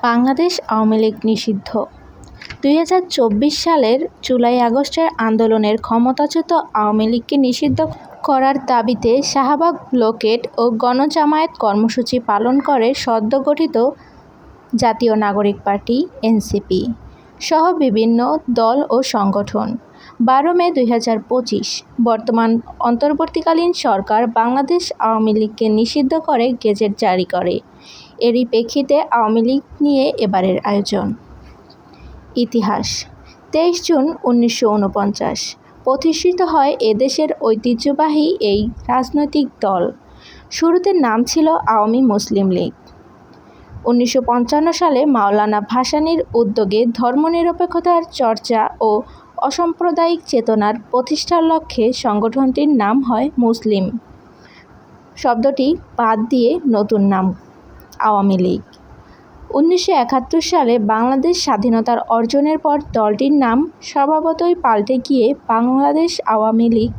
বাংলাদেশ আওয়ামী লীগ নিষিদ্ধ। ২০২৪ সালের জুলাই-আগস্টের আন্দোলনের ক্ষমতাচ্যুত আওয়ামী লীগকে নিষিদ্ধ করার দাবিতে শাহবাগ ব্লকেড ও গণজামায়াত কর্মসূচি পালন করে সদ্য গঠিত জাতীয় নাগরিক পার্টি (এনসিপি) সহ বিভিন্ন দল ও সংগঠন। ১২ মে ২০২৫ বর্তমান অন্তর্বর্তীকালীন সরকার বাংলাদেশ আওয়ামী লীগকে নিষিদ্ধ করে গেজেট জারি করে। এরই প্রেক্ষিতে আওয়ামী লীগ নিয়ে এবারের আয়োজন। ইতিহাস: ২৩ জুন ১৯৪৯ প্রতিষ্ঠিত হয় এদেশের ঐতিহ্যবাহী এই রাজনৈতিক দল। শুরুতে নাম ছিল আওয়ামী মুসলিম লীগ। ১৯৫৫ সালে মাওলানা ভাসানীর উদ্যোগে ধর্মনিরপেক্ষতার চর্চা ও অসাম্প্রদায়িক চেতনার প্রতিষ্ঠার লক্ষ্যে সংগঠনটির নাম হয় মুসলিম শব্দটি বাদ দিয়ে নতুন নাম আওয়ামী লীগ। ১৯৭১ সালে বাংলাদেশ স্বাধীনতার অর্জনের পর দলটির নাম স্বভাবতই পাল্টে গিয়ে বাংলাদেশ আওয়ামী লীগ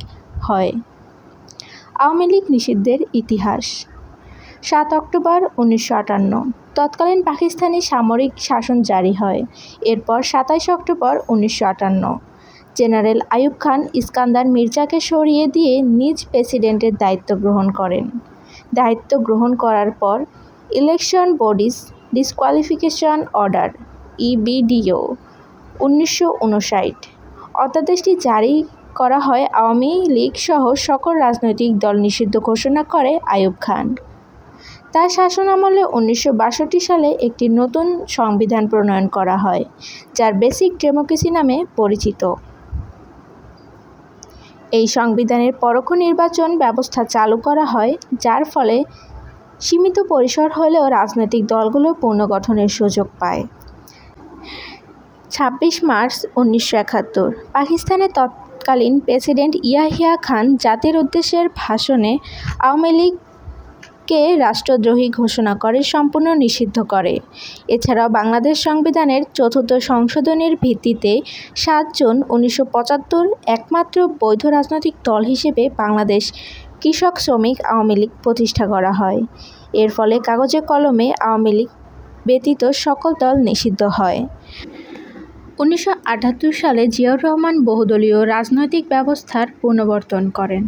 হয়। আওয়ামী লীগ নিষিদ্ধের ইতিহাস: ৭ অক্টোবর ১৯৫৮ তৎকালীন পাকিস্তানি সামরিক শাসন জারি হয়। এরপর ২৭ অক্টোবর ১৯৫৮ জেনারেল আইয়ুব খান ইস্কান্দার মির্জাকে সরিয়ে দিয়ে নিজ প্রেসিডেন্টের দায়িত্ব গ্রহণ করেন। দায়িত্ব গ্রহণ করার পর ইলেকশন বডিজ ডিসকোয়ালিফিকেশন অর্ডার (ইবিডিও) ১৯৫৯ অধ্যাদেশটি জারি করা হয়। আওয়ামী লীগ সহ সকল রাজনৈতিক দল নিষিদ্ধ ঘোষণা করে আইয়ুব খান। তার শাসনামলে ১৯৬২ সালে একটি নতুন সংবিধান প্রণয়ন করা হয়, যার বেসিক ডেমোক্রেসি নামে পরিচিত। এই সংবিধানের পরোক্ষ নির্বাচন ব্যবস্থা চালু করা হয়, যার ফলে সীমিত পরিসর হলেও রাজনৈতিক দলগুলো পুনর্গঠনের সুযোগ পায়। ২৬ মার্চ ১৯৭১ পাকিস্তানের তৎকালীন প্রেসিডেন্ট ইয়াহিয়া খান জাতির উদ্দেশ্যের ভাষণে আওয়ামী লীগকে রাষ্ট্রদ্রোহী ঘোষণা করে সম্পূর্ণ নিষিদ্ধ করে। এছাড়াও বাংলাদেশ সংবিধানের ৪র্থ সংশোধনীর ভিত্তিতে ৭ জুন ১৯৭৫ একমাত্র বৈধ রাজনৈতিক দল হিসেবে বাংলাদেশ কৃষক শ্রমিক আওয়ামী লীগ প্রতিষ্ঠা করা হয়। এর ফলে কাগজে কলমে আওয়ামী লীগ ব্যতীত সকল দল নিষিদ্ধ হয়। ১৯৭৮ সালে জিয়াউর রহমান বহুদলীয় রাজনৈতিক ব্যবস্থার পুনর্বর্তন করেন।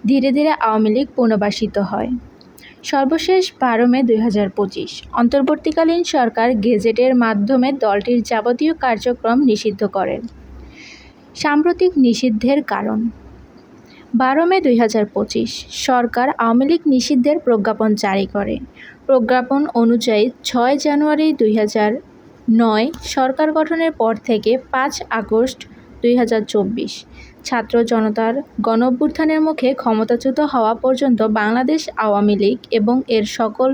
ধীরে ধীরে আওয়ামী লীগ পুনর্বাসিত হয়। সর্বশেষ ১২ মে ২০২৫ অন্তর্বর্তীকালীন সরকার গেজেটের মাধ্যমে দলটির যাবতীয় কার্যক্রম নিষিদ্ধ করেন। সাম্প্রতিক নিষিদ্ধের কারণ: ১২ মে ২০২৫ সরকার আওয়ামী লীগ নিষিদ্ধের প্রজ্ঞাপন জারি করে। প্রজ্ঞাপন অনুযায়ী ৬ জানুয়ারি ২০০৯ সরকার গঠনের পর থেকে ৫ আগস্ট ২০২৪ ছাত্র জনতার গণঅভ্যুত্থানের মুখে ক্ষমতাচ্যুত হওয়া পর্যন্ত বাংলাদেশ আওয়ামী লীগ এবং এর সকল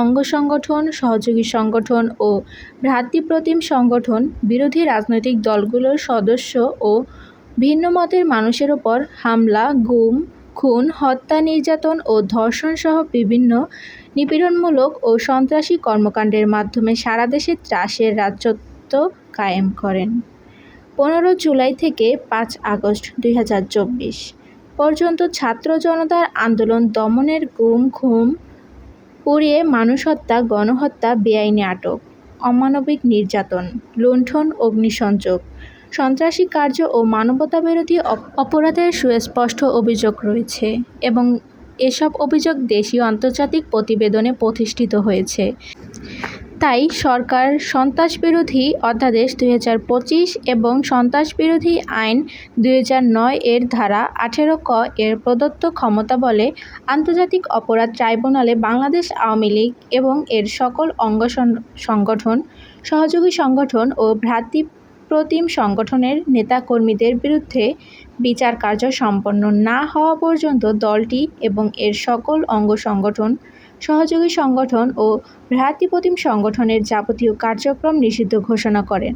অঙ্গ সংগঠন, সহযোগী সংগঠন ও ভ্রাতৃপ্রতিম সংগঠন বিরোধী রাজনৈতিক দলগুলোর সদস্য ও ভিন্ন মতের মানুষের ওপর হামলা, গুম, খুন, হত্যা, নির্যাতন ও ধর্ষণ সহ বিভিন্ন নিপীড়নমূলক ও সন্ত্রাসী কর্মকাণ্ডের মাধ্যমে সারা দেশে ত্রাসের রাজত্ব কায়েম করেন। ১৫ জুলাই থেকে ৫ আগস্ট ২০২৪ পর্যন্ত ছাত্র জনতার আন্দোলন দমনের গুম, খুন, পুড়িয়ে মানুষ হত্যা, গণহত্যা, বেআইনি আটক, অমানবিক নির্যাতন, লুণ্ঠন, অগ্নিসংযোগ, সন্ত্রাসী কার্য ও মানবতাবিরোধী অপরাধের সুস্পষ্ট অভিযোগ রয়েছে এবং এসব অভিযোগ দেশীয় ও আন্তর্জাতিক প্রতিবেদনে প্রতিষ্ঠিত হয়েছে। তাই সরকার সন্ত্রাসবিরোধী অধ্যাদেশ ২০২৫ এবং সন্ত্রাসবিরোধী আইন ২০০৯ এর ধারা ১৮ ক এর প্রদত্ত ক্ষমতাবলে আন্তর্জাতিক অপরাধ ট্রাইব্যুনালে বাংলাদেশ আওয়ামী লীগ এবং এর সকল অঙ্গ সংগঠন, সহযোগী সংগঠন ও ভ্রাতৃপ্রতিম সংগঠনের নেতাকর্মীদের বিরুদ্ধে বিচার কার্য সম্পন্ন না হওয়া পর্যন্ত দলটি এবং এর সকল অঙ্গ সংগঠন, সহযোগী সংগঠন ও ভ্রাতৃপ্রতিম সংগঠনের যাবতীয় কার্যক্রম নিষিদ্ধ ঘোষণা করেন।